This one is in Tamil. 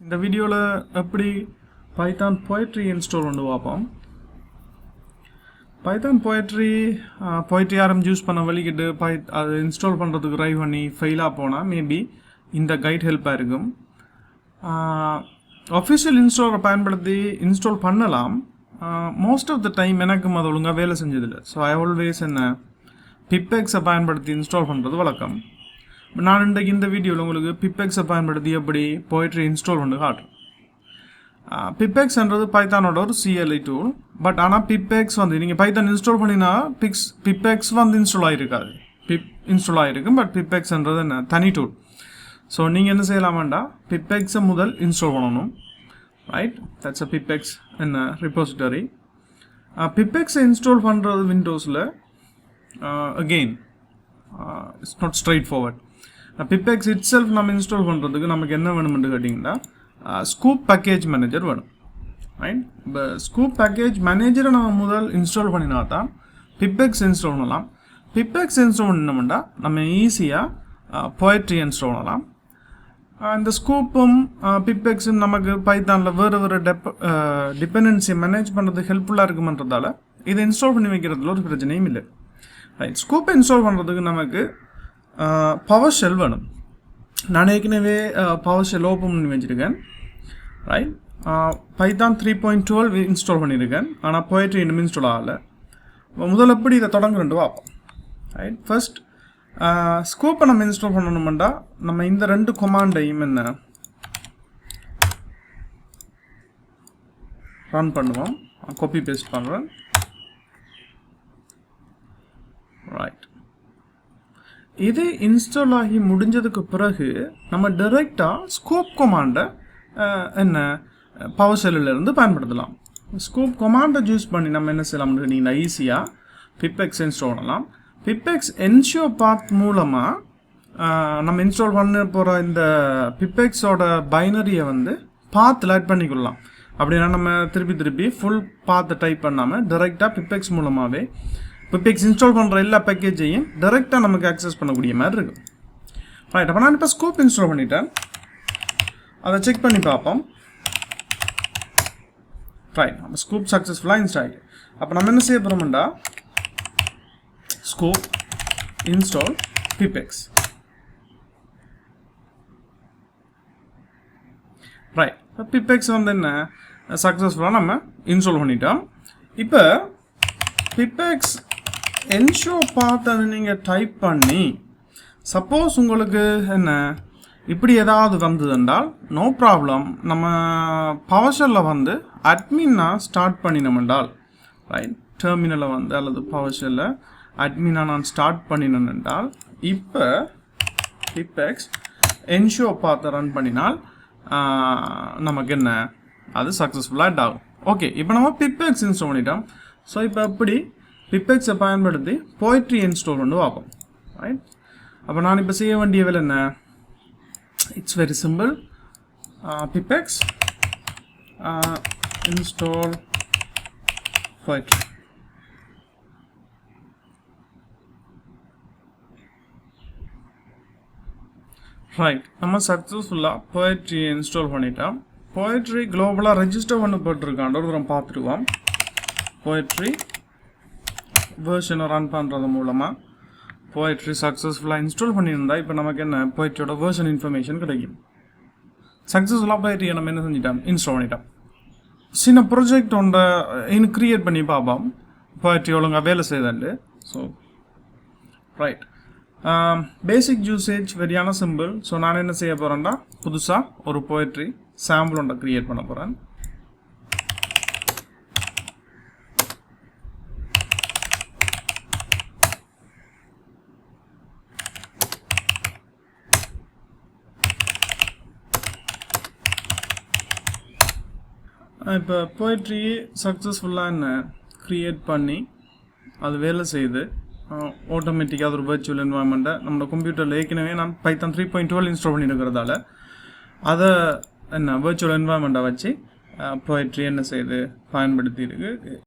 இந்த வீடியோவில் எப்படி பைத்தான் போய்ட்ரி இன்ஸ்டால் பண்ணி பார்ப்போம். பைத்தான் போய்ட்ரி யாரும் யூஸ் பண்ண வழிகிட்டு அது இன்ஸ்டால் பண்ணுறதுக்கு ட்ரை பண்ணி ஃபெயிலாக போனால் மேபி இந்த கைட் ஹெல்ப்பாக இருக்கும். ஒஃபிஷியல் இன்ஸ்டாலரை பயன்படுத்தி இன்ஸ்டால் பண்ணலாம். மோஸ்ட் ஆஃப் த டைம் எனக்கும் அது ஒழுங்காக வேலை செஞ்சதில்லை. ஸோ ஐ ஆல்வேஸ் pipx-ஐ பயன்படுத்தி இன்ஸ்டால் பண்ணுறது வழக்கம். நான் இன்றைக்கு இந்த வீடியோவில் உங்களுக்கு pipx-ஐ பயன்படுத்தி எப்படி போய்ட்ரி இன்ஸ்டால் பண்ணி காட்டுறேன். pipx-ன்றது பைத்தானோட ஒரு CLI டூல். பட் ஆனால் pipx நீங்கள் பைத்தான் இன்ஸ்டால் பண்ணினா pipx இன்ஸ்டால் ஆகிருக்காது. இன்ஸ்டால் ஆகிருக்கும். பட் pipx-ன்றது என்ன தனி டூல். ஸோ நீங்கள் என்ன செய்யலாமாண்டா pipx-ஐ முதல் இன்ஸ்டால் பண்ணணும். ரைட், தட்ஸ் அ pipx என்ன ரிப்போசிட்டரி. pipx-ஐ இன்ஸ்டால் பண்ணுறது விண்டோஸில் again it's not straightforward. pipx itself நம்ம இன்ஸ்டால் பண்ணுறதுக்கு நமக்கு என்ன வேணும்னு கேட்டிங்கன்னா ஸ்கூப் பேக்கேஜ் மேனேஜர் வேணும். ரைட், இப்போ ஸ்கூப் பேக்கேஜ் மேனேஜரை நம்ம முதல் இன்ஸ்டால் பண்ணினா தான் pipx இன்ஸ்டால் பண்ணலாம். pipx இன்ஸ்டால் பண்ணோம்னா நம்ம ஈஸியாக போய்ட்ரி இன்ஸ்டால் பண்ணலாம். இந்த ஸ்கூப்பும் pipx-ம் நமக்கு பைத்தானில் வேறு டிபெண்டன்சியை மேனேஜ் பண்ணுறது ஹெல்ப்ஃபுல்லாக இருக்குமன்றதால இதை இன்ஸ்டால் பண்ணி வைக்கிறதுல ஒரு பிரச்சனையும் இல்லை. ரைட், ஸ்கூப்பை இன்ஸ்டால் பண்ணுறதுக்கு நமக்கு பவர் ஷெல் வேணும். நான் ஏற்கனவே பவர் ஷெல் ஓப்பன் பண்ணி வச்சுருக்கேன். ரைட், பைத்தான் 3.12 இன்ஸ்டால் பண்ணியிருக்கேன். ஆனால் போய்ட்ரி இன்னும் இன்ஸ்டால் ஆகலை. முதல்ல எப்படி இதை தொடங்குறேன்ட்டு பார்ப்போம். ரைட், ஃபர்ஸ்ட் ஸ்கூப்பை நம்ம இன்ஸ்டால் பண்ணணுமெண்டா நம்ம இந்த ரெண்டு கொமாண்டையும் என்ன ரன் பண்ணுவோம். காப்பி பேஸ்ட் பண்ணுறேன். ரைட், இது இன்ஸ்டால் ஆகி முடிஞ்சதுக்கு பிறகு நம்ம டைரெக்டாக ஸ்கூப் கொமாண்டை என்ன பவர் ஷெல்லிருந்து பயன்படுத்தலாம். ஸ்கூப் கொமாண்டை யூஸ் பண்ணி நம்ம என்ன செய்யலாம்னு கேட்டிங்கன்னா ஈஸியாக pipx இன்ஸ்டால் பண்ணலாம். pipx ensure பாத் மூலமாக நம்ம இன்ஸ்டால் பண்ண போகிற இந்த pipx-ஓட பைனரியை பாத்தில் ஆட் பண்ணிக்கொள்ளலாம். அப்படின்னா நம்ம திருப்பி ஃபுல் பாத்தை டைப் பண்ணாமல் டைரெக்டாக pipx மூலமாகவே pipx இன்ஸ்டால் பண்ணுற எல்லா பேக்கேஜையும் டைரெக்டாக நமக்கு ஆக்சஸ் பண்ணக்கூடிய மாதிரி இருக்கும். ரைட், அப்போ நான் இப்போ ஸ்கூப் இன்ஸ்டால் பண்ணிட்டேன். அதை செக் பண்ணி பார்ப்போம். ரைட், நம்ம ஸ்கூப் சக்ஸஸ்ஃபுல்லாக இன்ஸ்டால் ஆகிட்டு. அப்போ நம்ம என்ன செய்ய போகிறோம்டா Scoop install pipx. Right, pipx என்ன சக்ஸஸ்ஃபுல்லாக நம்ம இன்ஸ்டால் பண்ணிட்டோம். இப்போ pipx ensure பாத் நீங்கள் டைப் பண்ணி சப்போஸ் உங்களுக்கு என்ன இப்படி ஏதாவது வந்ததுன்றால் நோ ப்ராப்ளம். நம்ம பவர் ஷெல்லில் அட்மினாக ஸ்டார்ட் பண்ணினோம்னால் ரைட், டெர்மினலில் அல்லது பவர் ஷெல்லில் அட்மினாக நான் ஸ்டார்ட் பண்ணினேன் என்றால் இப்போ pipx ensure பாத்தை ரன் பண்ணினால் நமக்கு என்ன அது சக்ஸஸ்ஃபுல்லாக ஆகும். ஓகே, இப்போ நம்ம pipx இன்ஸ்டால் பண்ணிட்டோம். ஸோ இப்போ எப்படி pipx-ஐ பயன்படுத்தி போய்ட்ரி இன்ஸ்டால் பண்ணி பார்ப்போம். ரைட், அப்போ நான் இப்போ செய்ய வேண்டிய வேலை என்ன? It's very simple. pipx install poetry. Right, நம்ம சக்ஸஸ்ஃபுல்லாக போய்ட்ரி இன்ஸ்டால் பண்ணிட்டோம். போய்ட்ரி குளோபலாக ரெஜிஸ்டர் பண்ணி போட்டிருக்கான்ற ஒரு தரம் பார்த்துருவோம். போய்ட்ரி வேர்ஷனை ரன் பண்ணுறது மூலமாக போய்ட்ரி சக்ஸஸ்ஃபுல்லாக இன்ஸ்டால் பண்ணியிருந்தால் இப்போ நமக்கு என்ன போய்ட்ரியோட வேர்ஷன் இன்ஃபர்மேஷன் கிடைக்கும். சக்ஸஸ்ஃபுல்லாக போய்ட்ரியை நம்ம என்ன செஞ்சிட்டோம் இன்ஸ்டால் பண்ணிட்டோம். சின்ன ப்ரொஜெக்ட் ஒன்றை இன்னும் க்ரியேட் பண்ணி பார்ப்போம் போய்ட்ரி ஒழுங்காக வேலை செய்தாண்டு. ஸோ ரைட், பேசிக் யூசேஜ் வெரியான சிம்பிள். ஸோ நான் என்ன செய்ய போகிறேன்னா புதுசாக ஒரு போய்ட்ரி சாம்பிள் ஒன்றை க்ரியேட் பண்ண போகிறேன். இப்போ போய்ட்ரி சக்ஸஸ்ஃபுல்லாக என்ன க்ரியேட் பண்ணி அது வேலை செய்து ஆட்டோமேட்டிக்காக அது ஒரு வர்ச்சுவல் என்வாயன்மெண்ட்டை நம்மளோட கம்ப்யூட்டரில் ஏற்கனவே நான் பைத்தான் 3.12 இன்ஸ்டால் பண்ணியிருக்கிறதால அதை என்ன வர்ச்சுவல் என்வாயன்மெண்ட்டை வச்சு போய்ட்ரி என்ன செய்து பயன்படுத்தி இருக்கு.